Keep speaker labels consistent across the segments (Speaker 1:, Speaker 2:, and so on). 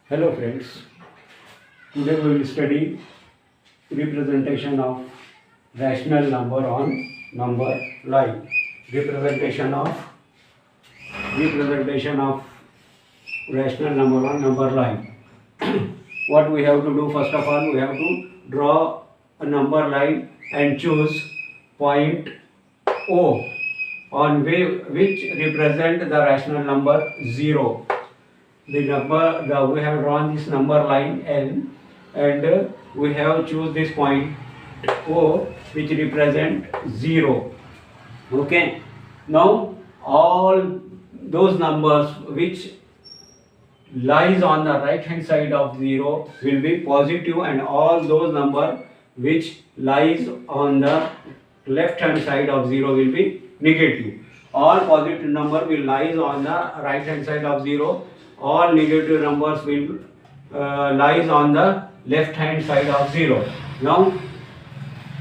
Speaker 1: Hello friends, today we will study representation of rational number on number line. Representation of rational number on number line. What we have to do, first of all, we have to draw a number line and choose point O on which represent the rational number 0. We have drawn this number line N, and we have choose this point O which represent 0. Okay, now all those numbers which lies on the right hand side of 0 will be positive, and all those number which lies on the left hand side of 0 will be negative. All positive number will lies on the right hand side of 0. All negative numbers will lies on the left hand side of 0. Now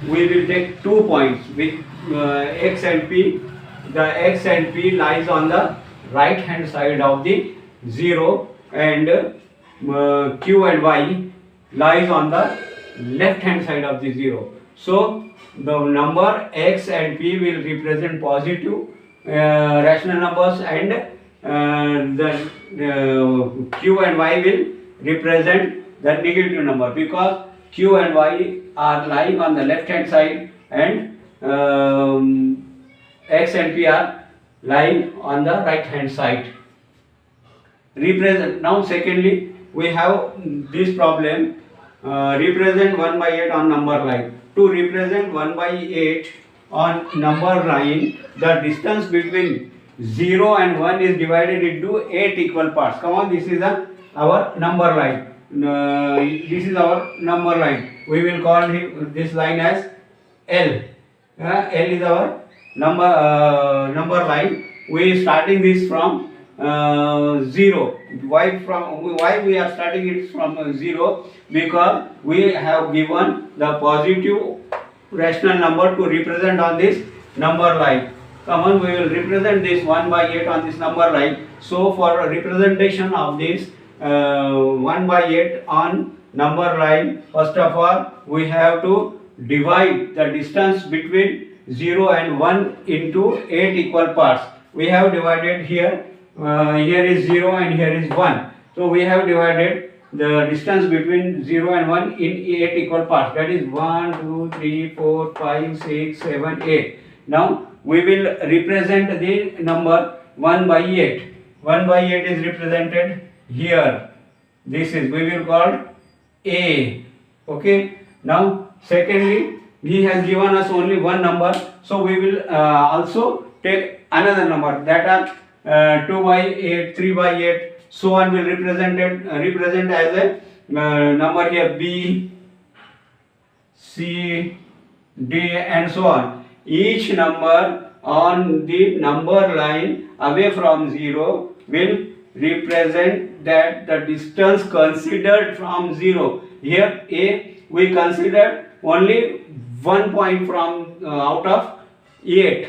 Speaker 1: we will take 2 points with x and p. The x and p lies on the right hand side of the 0, and q and y lies on the left hand side of the 0. So the number x and p will represent positive rational numbers, and the q and y will represent the negative number, because q and y are lying on the left hand side, and x and p are lying on the right hand side. Represent. Now secondly, we have this problem, represent 1 by 8 on number line. To represent 1 by 8 on number line, the distance between 0 and 1 is divided into 8 equal parts. Come on, this is our number line. This is our number line. We will call this line as L. L is our number line. We are starting this from 0. Why we are starting it from 0? Because we have given the positive rational number to represent on this number line. Come on, we will represent this 1 by 8 on this number line. So for representation of this 1 by 8 on number line, first of all we have to divide the distance between 0 and 1 into 8 equal parts. We have divided here. Here is 0 and here is 1. So we have divided the distance between 0 and 1 in 8 equal parts. That is 1, 2, 3, 4, 5, 6, 7, 8. Now we will represent the number 1 by 8. 1 by 8 is represented here. This is, we will call A. Okay. Now secondly, he has given us only one number, so we will also take another number, that are 2 by 8, 3 by 8, so on, will represent as a number here B, C, D, and so on. Each number on the number line away from 0 will represent that the distance considered from 0. Here A, we considered only 1 point from out of 8.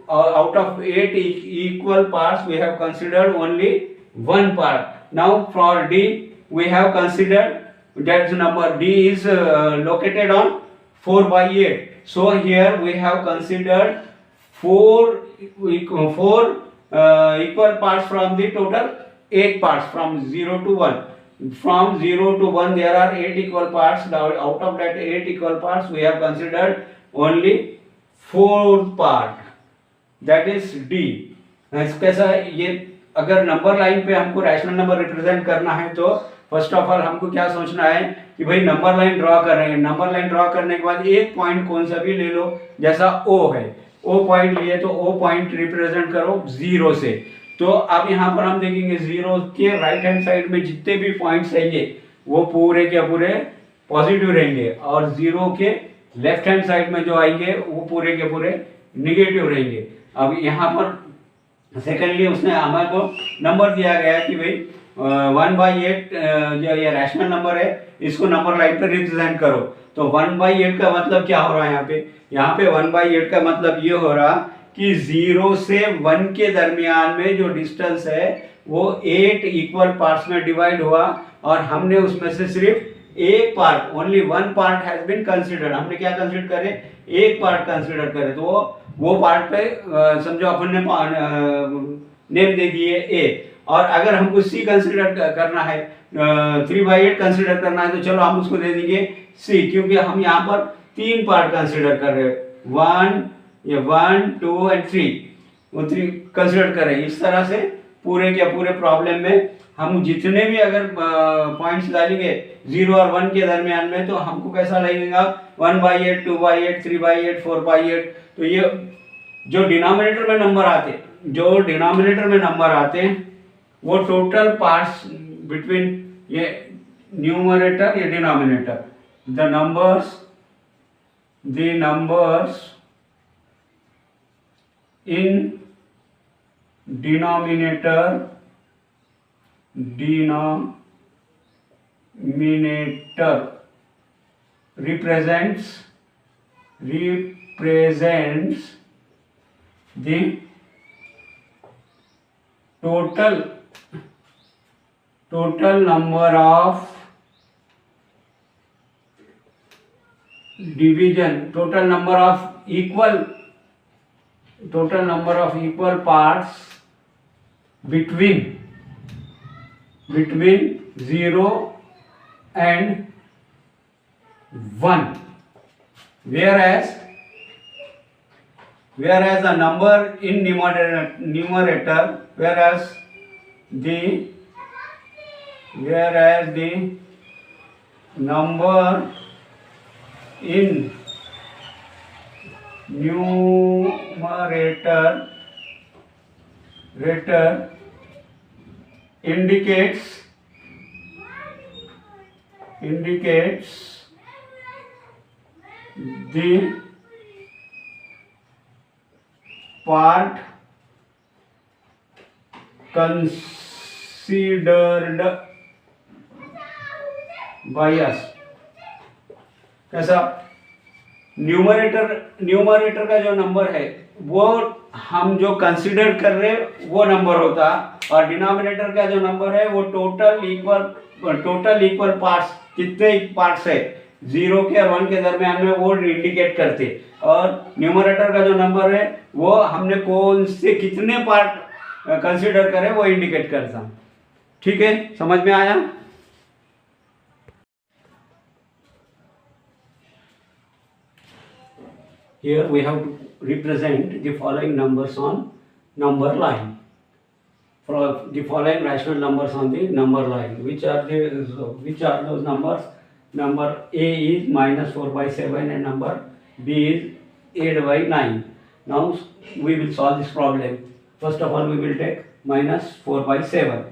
Speaker 1: Out of 8 equal parts, we have considered only 1 part. Now for D, we have considered that number D is located on 4 by 8. So here we have considered 4 equal parts from the total 8 parts, from 0 to 1. From 0 to 1 there are 8 equal parts. Out of that 8 equal parts, we have considered only 4 part, that is D. कैसा ये, अगर number line पे हमको rational number represent करना है तो first of all हमको क्या सोचना है कि भाई नंबर लाइन ड्रॉ कर रहे हैं. नंबर लाइन ड्रॉ करने के बाद एक पॉइंट कौन सा भी ले लो, जैसा O है, O पॉइंट लिए तो O पॉइंट रिप्रेजेंट करो 0 से. तो अब यहाँ पर हम देखेंगे 0 के राइट हैंड साइड में जितने भी पॉइंट्स रहेंगे वो पूरे के पूरे पॉजिटिव रहेंगे, और 0 के लेफ्ट हैंड साइड में जो आएंगे वो पूरे के पूरे निगेटिव रहेंगे. अब यहाँ पर सेकेंडली उसने हमारे को नंबर दिया गया कि भाई 1 by 8 जो ये रैशनल नंबर है इसको नंबर लाइन पर रिप्रेजेंट करो. तो 1 by 8 का मतलब क्या हो रहा है यहाँ पे 1 by 8 का मतलब ये हो रहा कि 0 से 1 के दरमियान में जो डिस्टेंस है वो 8 इक्वल पार्ट्स में डिवाइड हुआ और हमने उसमें से सिर्फ एक part, only one part has been considered. हमने क्या कंसिडर करे, एक पार्ट कंसिडर करे, तो वो पार्ट पे समझो अपन ने नेम दे दिए ए, और अगर हमको सी कंसिडर करना है, 3/8 कंसिडर करना है, तो चलो हम उसको दे देंगे सी, क्योंकि हम यहाँ पर 3 पार्ट कंसिडर कर रहे हैं, 1, 2 एंड 3, वो 3 कंसिडर कर रहे हैं। इस तरह से पूरे के पूरे प्रॉब्लम में हम जितने भी अगर पॉइंट्स डालेंगे 0 और 1 के दरमियान में, तो हमको कैसा लगेगा, 1/8, 2/8, 3/8, 4/8। तो ये जो डिनोमिनेटर में नंबर आते हैं वो टोटल पार्ट्स बिटवीन ये न्यूमरेटर या denominator, the numbers in denominator represents the total number of division, total number of equal parts between 0 and 1, whereas the number in numerator, whereas the number in numerator indicates the part considered by us। कैसा, numerator का जो number है वो हम जो consider कर रहे हैं वो नंबर होता, और डिनोमिनेटर का जो नंबर है वो टोटल इक्वल पार्ट्स, कितने पार्ट्स है 0 के और 1 के दरमियान में, वो इंडिकेट करते। और न्यूमरेटर का जो नंबर है वो हमने कौन से कितने पार्ट कंसीडर करे वो इंडिकेट करता। ठीक है, समझ में आया? Here we have to represent the following numbers on number line. For the following rational numbers on the number line, which are those numbers? Number A is -4/7 and number B is 8/9. Now we will solve this problem. First of all, we will take -4/7.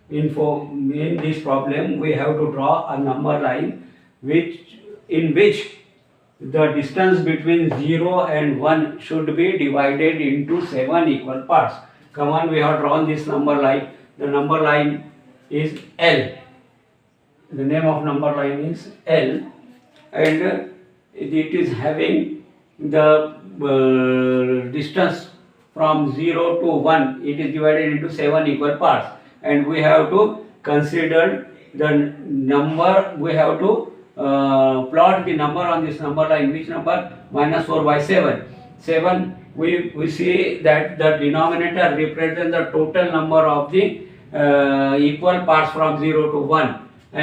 Speaker 1: In this problem, we have to draw a number line in which the distance between 0 and 1 should be divided into 7 equal parts. Come on, we have drawn this number line. The number line is L. The name of number line is L, and it is having the distance from 0 to 1. It is divided into 7 equal parts, and we have to consider the number. We have to plot the number on this number line. Which number? -4/7. 7, we see that the denominator represents the total number of the equal parts from 0 to 1,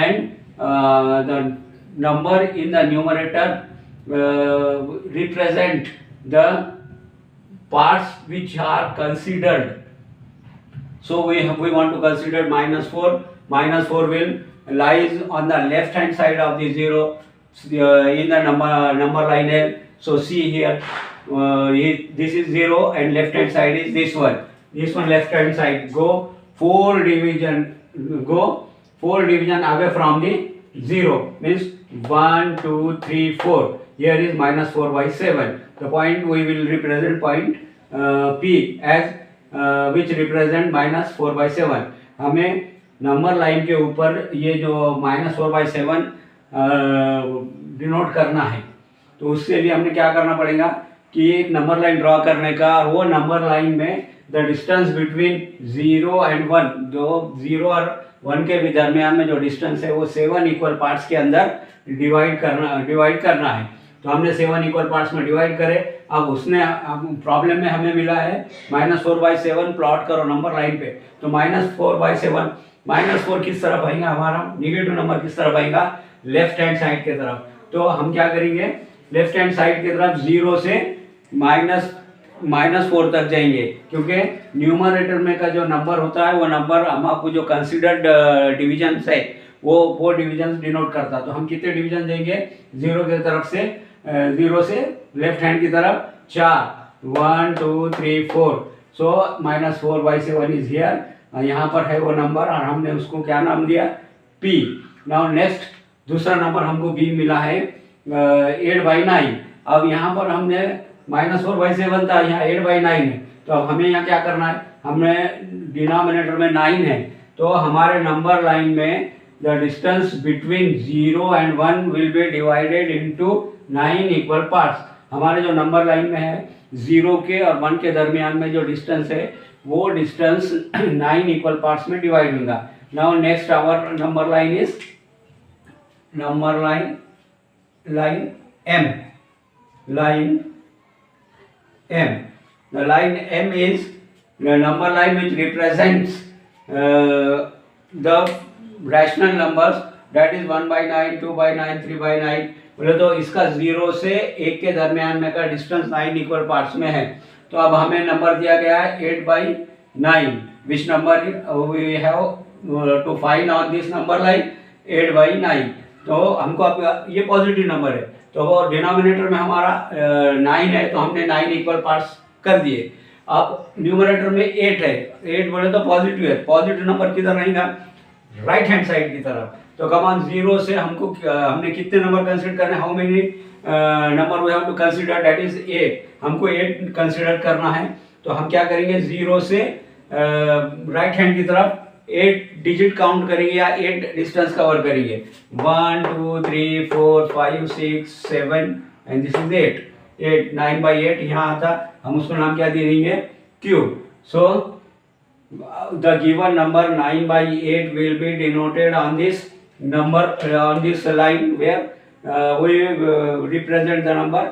Speaker 1: and the number in the numerator represent the parts which are considered. So we want to consider -4. -4 will lies on the left hand side of the 0 in the number line L. So see here, this is 0 and left hand side is this one. This one left hand side, go 4 division away from the 0, means 1, 2, 3, 4. Here is -4/7. The point we will represent point P as which represent -4/7. हमें number line के ऊपर ये जो -4/7 denote करना है, तो उसके लिए हमने क्या करना पड़ेगा कि एक नंबर लाइन ड्रॉ करने का, और वो नंबर लाइन में द डिस्टेंस बिटवीन 0 एंड 1, जो 0 और 1 के भी दरमियान में जो डिस्टेंस है वो 7 इक्वल पार्ट्स के अंदर डिवाइड करना है। तो हमने 7 इक्वल पार्ट्स में डिवाइड करे। अब उसने प्रॉब्लम में हमें मिला है -4/7 प्लॉट करो नंबर लाइन पे। तो -4/7, -4 किस तरफ आएगा, हमारा निगेटिव नंबर किस तरफ आएगा, लेफ्ट हैंड साइड की तरफ। तो हम क्या करेंगे, लेफ्ट हैंड साइड की तरफ 0 से -4 तक जाएंगे, क्योंकि न्यूमरेटर में का जो नंबर होता है वो नंबर हम आपको जो कंसिडर्ड डिविजन है वो डिविजन डिनोट करता है। तो हम कितने डिवीजन देंगे, 0 की तरफ से 0 से लेफ्ट हैंड की तरफ 4, 1 2 3 4। सो -4/7 इज हियर। यहाँ पर है वो नंबर और हमने उसको क्या नाम दिया, P। नाउ नेक्स्ट दूसरा नंबर हमको B मिला है 8/9। अब यहाँ पर हमने -4/7 था, यहाँ 8/9 है। तो अब हमें यहाँ क्या करना है, हमें डिनोमिनेटर में 9 है, तो हमारे नंबर लाइन में the distance between 0 and 1 will be divided into 9 equal parts. हमारे जो नंबर लाइन में है 0 के और 1 के दरमियान में जो डिस्टेंस है वो डिस्टेंस 9 इक्वल पार्ट्स में डिवाइड होगा। Now next our number line is number line M। The line M is the number line which represents the rational numbers, that is 1/9, 2/9, 3/9। बोले तो इसका 0 से 1 के दरमियान में का डिस्टेंस 9 इक्वल पार्ट्स में है। तो अब हमें नंबर दिया गया है 8/9, which number we have to find on this number line 8/9। तो हमको अब ये पॉजिटिव नंबर है, तो वो डिनोमिनेटर में हमारा 9 है, तो हमने 9 इक्वल पार्ट्स कर दिए। अब न्यूमरेटर में 8 है, 8 बोले तो पॉजिटिव है, पॉजिटिव नंबर किधर रहेगा, राइट हैंड साइड की तरफ। तो कमान 0 से हमको हमने कितने नंबर कंसीडर करने, how many number we have to consider, that is 8। हमको 8 कंसीडर करना है। तो हम क्या करेंगे, 0 से राइट हैंड की तरफ 8 डिजिट काउंट करेंगे या 8 डिस्टेंस कवर करेंगे। 1 2 3 4 5 6 7 एंड दिस इज 8। 9/8 यहाँ आता, हम उसको नाम क्या दे देंगे, cube. So the given number 9/8 will be denoted on this number on this line where we represent the number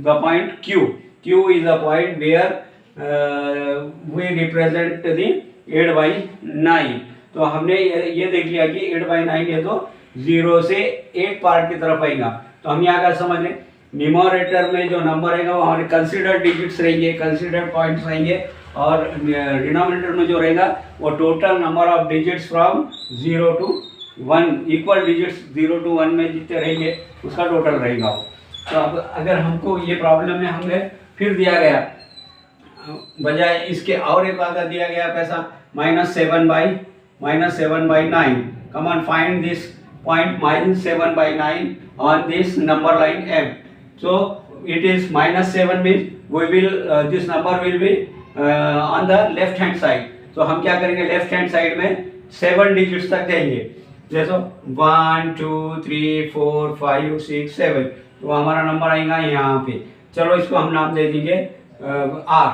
Speaker 1: the point Q is the point where we represent the 8/9। तो हमने ये देख लिया कि 8/9 है, तो 0 से 8 पार्ट की तरफ आएगा। तो हम यहाँ का समझ लें, न्यूमरेटर में जो नंबर रहेगा वो हमारे कंसीडर्ड डिजिट्स रहेंगे, कंसीडर्ड पॉइंट्स रहेंगे, और डिनोमिनेटर में जो रहेगा वो total number of digits from 0 to 1, equal digits 0 to 1 में जितने रहेंगे उसका टोटल रहेगा वो। तो अब अगर हमको ये प्रॉब्लम में हमें फिर दिया गया, बजाय इसके और एक वादा दिया गया कैसा, -7/9। Come on find this point -7/9 on this number line M। So it is -7 means we will this number will be on the left hand side. तो हम क्या करेंगे, लेफ्ट हैंड साइड में 7 डिजिट्स तक देंगे, जैसे 1 2 3 4 5 6 7। तो हमारा नंबर आएगा यहाँ पे। चलो इसको हम नाम दे देंगे R।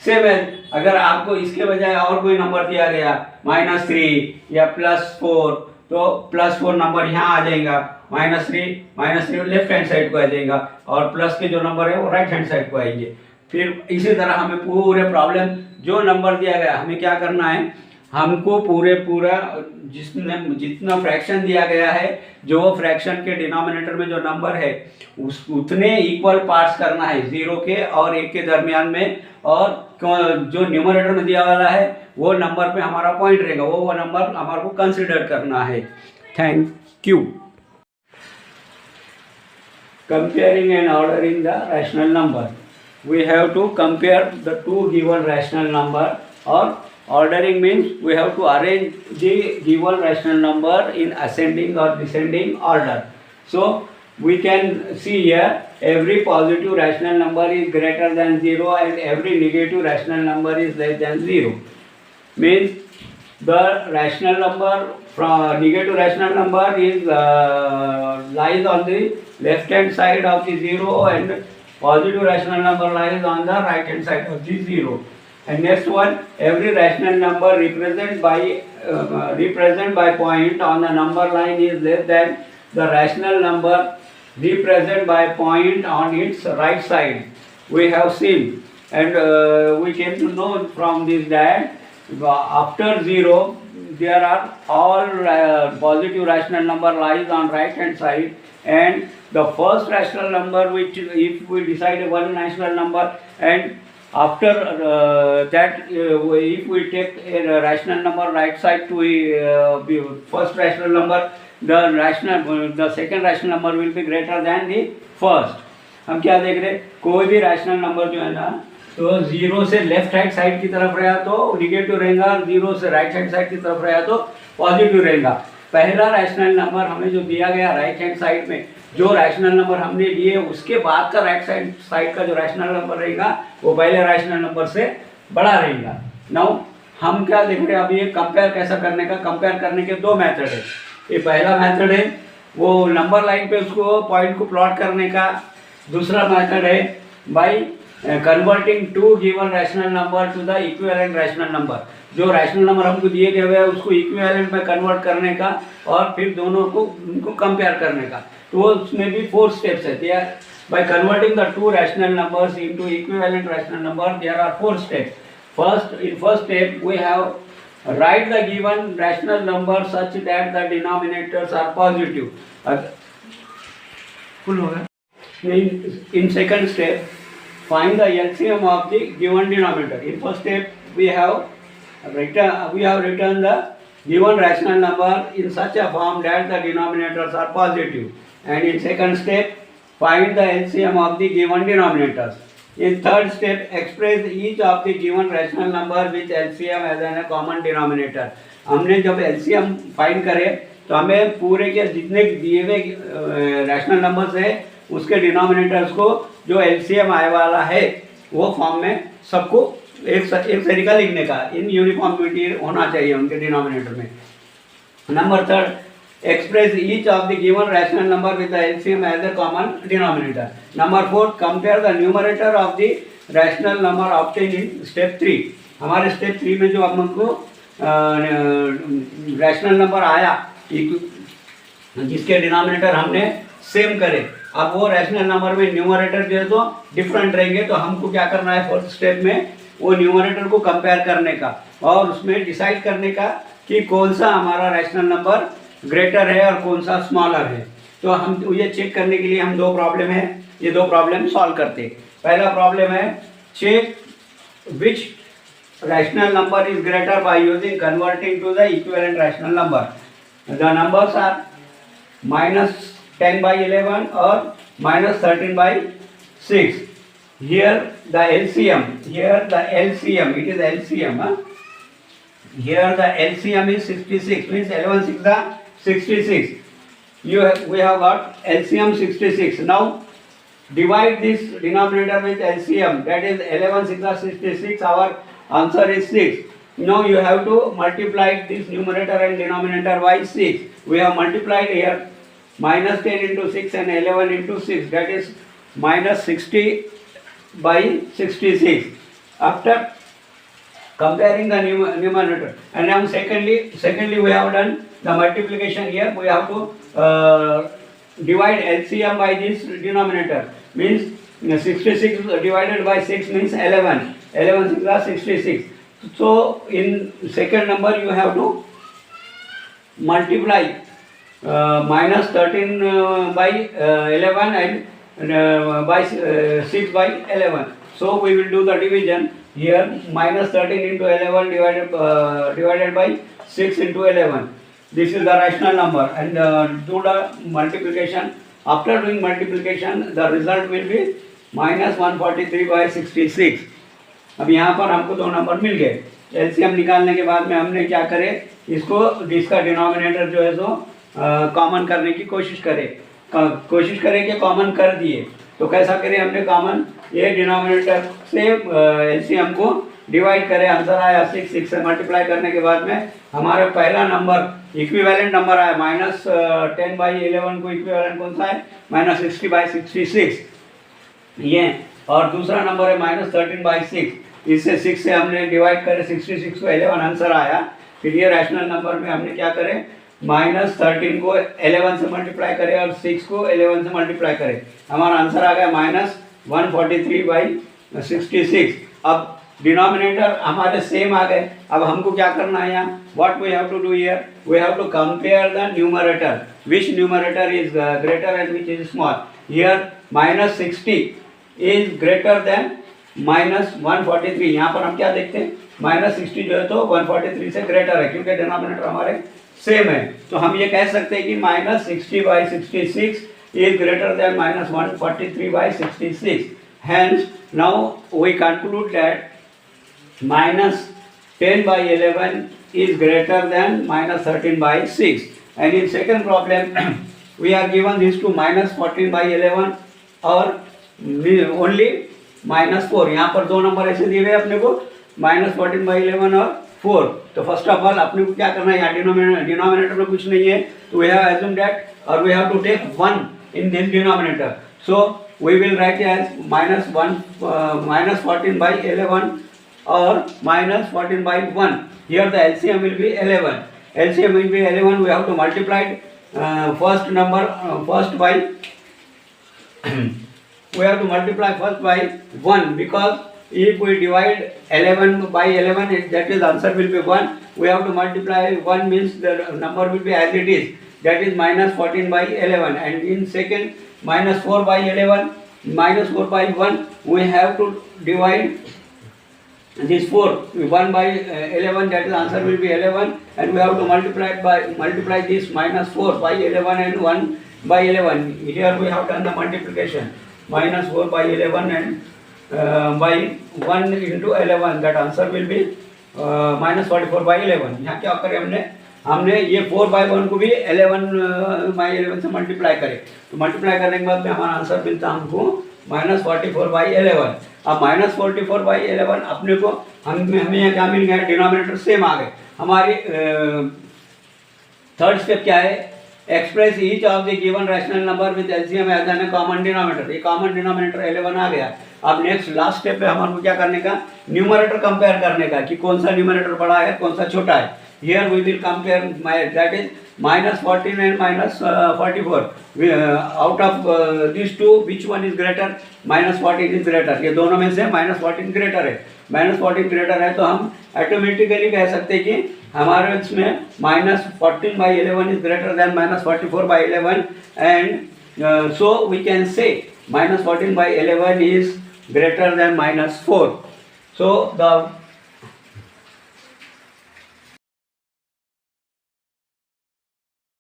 Speaker 1: सेम है, अगर आपको इसके बजाय और कोई नंबर दिया गया -3 या +4, तो +4 नंबर यहाँ आ जाएगा, -3 लेफ्ट हैंड साइड को आ जाएगा, और प्लस के जो नंबर है वो राइट हैंड साइड को आएंगे। फिर इसी तरह हमें पूरे प्रॉब्लम जो नंबर दिया गया हमें क्या करना है, हमको पूरा जितना फ्रैक्शन दिया गया है, जो फ्रैक्शन के डिनोमिनेटर में जो नंबर है उतने इक्वल पार्ट्स करना है 0 के और 1 के दरमियान में, और जो न्यूमरेटर में दिया वाला है वो नंबर पे हमारा पॉइंट रहेगा, वो नंबर हमारे को कंसिडर करना है। Thank you. Comparing and ordering the rational number, we have to compare the two given rational number, or ordering means we have to arrange the given rational number in ascending or descending order. So we can see here every positive rational number is greater than 0 and every negative rational number is less than 0. Means the rational number from negative rational number is lies on the left hand side of the 0 and Positive rational number lies on the right hand side of the 0. And next one, every rational number represented by point on the number line is less than the rational number represented by point on its right side. We have seen, and we came to know from this that after 0 there are all positive rational number lies on right hand side, and the first rational number, which if we decide one rational number, and after that if we take a rational number right side to first rational number, the second rational number will be greater than the first. हम क्या देख रहे हैं, कोई भी rational number जो है ना, तो 0 से लेफ्ट हैंड साइड की तरफ रहा तो निगेटिव रहेगा, 0 से राइट हैंड साइड की तरफ रहा तो पॉजिटिव रहेगा। पहला रैशनल नंबर हमें जो दिया गया राइट हैंड साइड में, जो रैशनल नंबर हमने लिए उसके बाद का राइट साइड का जो रैशनल नंबर रहेगा वो पहले रैशनल नंबर से बड़ा रहेगा। नाउ हम क्या देख रहे हैं, अभी ये कंपेयर कैसा करने का, कंपेयर करने के दो मेथड है। ये पहला मेथड है वो नंबर लाइन पे उसको पॉइंट को प्लॉट करने का, दूसरा मेथड है by converting to given rational number to the equivalent rational number. जो रैशनल नंबर हमको दिए गए हुए हैं उसको इक्विवेलेंट में कन्वर्ट करने का और फिर दोनों को उनको कंपेयर करने का। तो उसमें भी 4 स्टेप्स है। By converting the two rational numbers into equivalent rational number there are 4 steps. First step we have write the given rational number such that the denominators are positive. Full होगा। In second step, find the LCM of the given denominator. In first step, we have written the given rational number in such a form that the denominators are positive. And in second step, find the LCM of the given denominators. In third step, express each of the given rational number with LCM as a common denominator. हमने जब LCM find करे तो हमें पूरे के जितने दिए हुए रैशनल नंबर्स है उसके डिनोमिनेटर्स को जो एलसीएम आए वाला है वो फॉर्म में सबको एक तरीका लिखने का, इन यूनिफॉर्मिटी होना चाहिए उनके डिनोमिनेटर में। Number third, express each of the given rational number with the LCM as a common denominator. Number fourth, compare the numerator of the rational number obtain in step 3। हमारे स्टेप 3 में जो हमको rational number आया जिसके denominator हमने same करे, अब वो रैशनल नंबर में न्यूमरेटर जो है तो डिफरेंट रहेंगे, तो हमको क्या करना है फोर्थ स्टेप में वो न्यूमरेटर को कंपेयर करने का और उसमें डिसाइड करने का कि कौन सा हमारा रैशनल नंबर ग्रेटर है और कौन सा स्मॉलर है। तो हम ये चेक करने के लिए हम दो प्रॉब्लम है, ये दो प्रॉब्लम सॉल्व करते। पहला प्रॉब्लम है check which rational number is greater by using converting to the equivalent rational number. The numbers are -10/11 or -13/6. Here the LCM, it is LCM. Here the LCM is 66, means 11 6 the 66. We have got LCM 66. Now divide this denominator with LCM, that is 11 6 the 66. Our answer is 6. Now you have to multiply this numerator and denominator by 6. We have multiplied here -10 into 6 and 11 into 6, that is -60/66. After comparing the numerator, and now secondly we have done the multiplication. Here we have to divide LCM by this denominator, means 66 divided by 6 means 11 6 are 66. So in second number you have to multiply -13/11 and by 6/11. So we will do the division here. -13 into 11 divided by 6 into 11. This is the rational number, and do the multiplication. After doing multiplication, the result will be -143/66. अब यहाँ पर हमको दो number मिल गए। LCM निकालने के बाद में हमने क्या करे, इसको इसका डिनोमिनेटर जो है सो कॉमन करने की कोशिश करें कि कॉमन कर दिए। तो कैसा करें, हमने कॉमन ये डिनोमिनेटर से एलसीएम को डिवाइड करें, आंसर आया 6 से मल्टीप्लाई करने के बाद में हमारा पहला नंबर इक्विवेलेंट नंबर आया। -10/11 को इक्विवेलेंट कौन सा है, -60/66। ये, और दूसरा नंबर है -13/6। इससे 6 से हमने डिवाइड करे 66 को 11 आंसर आया। फिर ये रैशनल नंबर में हमने क्या करें, -13 को 11 से मल्टीप्लाई करें और 6 को 11 से मल्टीप्लाई करें, हमारा आंसर आ गया -143/66। अब डिनोमिनेटर हमारे सेम आ गए। अब हमको क्या करना है यहाँ, what we have to do here, we have to compare the numerator, which numerator is greater and which is small. Here -60 is greater than -143। यहाँ पर हम क्या देखते हैं, -60 जो है तो 143 से ग्रेटर है, क्योंकि डिनोमिनेटर हमारे सेम है। तो हम ये कह सकते हैं कि -60/66 is greater than -143/66. Hence, now we conclude that -10/11 is greater than -13/6. And in second problem, we are given this to -14/11 और only -4। यहाँ पर दो नंबर ऐसे दिए हुए अपने को, -14/11 और 4। तो फर्स्ट ऑफ ऑल अपने को क्या करना है, यहाँ डिनोमिनेटर में कुछ नहीं है, तो वी हैव एज्यूम दैट और we have to take 1 in this denominator. So we will write as -14/11 or -14/1. Here the LCM will be 11. LCM will be 11. We have to multiply first number first by we have to multiply first by 1, because if we divide 11 by 11, that is answer will be 1. We have to multiply 1 means the number will be as it is, that is -14/11. And in second, -4/11, -4/1, we have to divide this 4, 1/11, that is answer will be 11, and we have to multiply this -4/11 and 1/11. Here we have done the multiplication, -4/11 and by 1 into 11, that answer will be -44/11. यहाँ क्या करें, हमने ये 4/1 को भी 11/11 से multiply करें, तो मल्टीप्लाई करने के बाद में हमारा आंसर मिलता हमको -44/11। अब -44/11 अपने को हमें यहाँ क्या मिल गया, डिनोमिनेटर सेम आ गए। हमारी थर्ड स्टेप क्या है, express each of the given rational number with LCM as an common denominator. ये कॉमन डिनोमिनेटर 11 आ गया। अब नेक्स्ट लास्ट स्टेप पे हमारे क्या करने का, न्यूमरेटर कंपेयर करने का कि कौन सा न्यूमरेटर बड़ा है कौन सा छोटा है। Here we will compare that is -14 and -44. Out of these two, which one is greater? -14 is greater. ये दोनों में से -14 ग्रेटर है। -14 ग्रेटर है तो हम ऑटोमेटिकली कह सकते हैं कि हमारे इसमें -14/11 is greater than -44/11, and so we can say -14/11 is greater than -4. So the